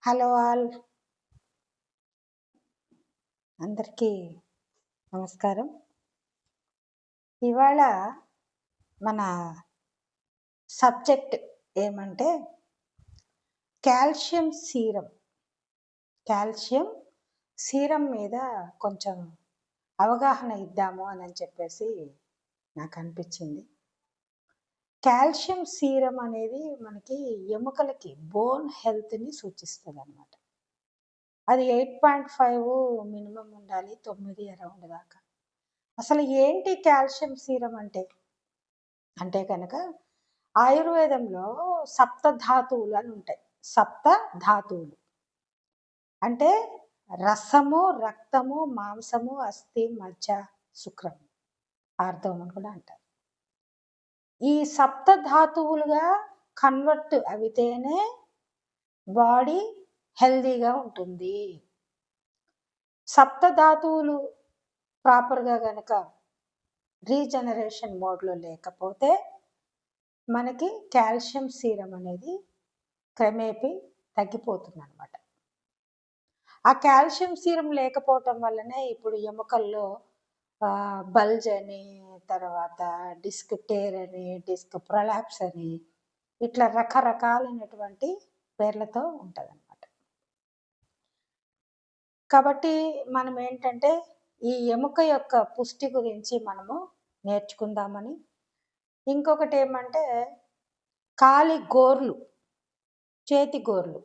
Hello all, అందరికీ నమస్కారం. ఇవాళ మన సబ్జెక్ట్ ఏమంటే కాల్షియం సీరం మీద కొంచెం అవగాహన ఇద్దాము అని చెప్పేసి నాకు అనిపించింది. కాల్షియం సీరం అనేది మనకి ఎముకలకి బోన్ హెల్త్ని సూచిస్తుంది అన్నమాట. అది 8.5 మినిమం ఉండాలి, 9 అరౌండ్ దాకా. అసలు ఏంటి కాల్షియం సీరం అంటే కనుక ఆయుర్వేదంలో సప్తధాతువులు అని ఉంటాయి. సప్తధాతువులు అంటే రసము, రక్తము, మాంసము, అస్థి, మజ్జ, శుక్రం, ఆర్ధవం అని కూడా అంటారు. ఈ సప్తధాతువులుగా కన్వర్ట్ అయితేనే బాడీ హెల్దీగా ఉంటుంది. సప్తధాతువులు ప్రాపర్గా కనుక రీజనరేషన్ మోడ్లో లేకపోతే మనకి కాల్షియం సీరం అనేది క్రమేపీ తగ్గిపోతుంది అన్నమాట. ఆ కాల్షియం సీరం లేకపోవటం వల్లనే ఇప్పుడు ఎముకల్లో బల్జ్ అని, తర్వాత డిస్క్ టేర్ అని, డిస్క్ ప్రొలాప్స్ అని, ఇట్లా రకరకాలైనటువంటి పేర్లతో ఉంటుంది అన్నమాట. కాబట్టి మనం ఏంటంటే ఈ ఎముక యొక్క పుష్టి గురించి మనము నేర్చుకుందామని. ఇంకొకటి ఏమంటే కాలి గోర్లు, చేతి గోర్లు,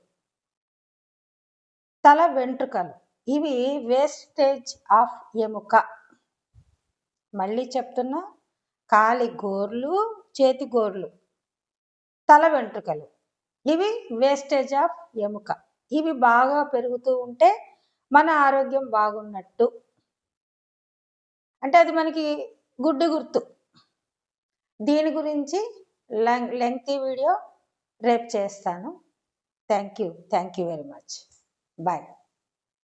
తల వెంట్రుకలు, ఇవి వేస్టేజ్ ఆఫ్ ఎముక. మళ్ళీ చెప్తున్నా, కాలి గోర్లు, చేతి గోర్లు, తల వెంట్రుకలు, ఇవి వేస్టేజ్ ఆఫ్ ఎముక. ఇవి బాగా పెరుగుతూ ఉంటే మన ఆరోగ్యం బాగున్నట్టు. అంటే అది మనకి గుడ్డి గుర్తు. దీని గురించి లెంగ్తీ వీడియో రేపు చేస్తాను. Thank you very much. Bye.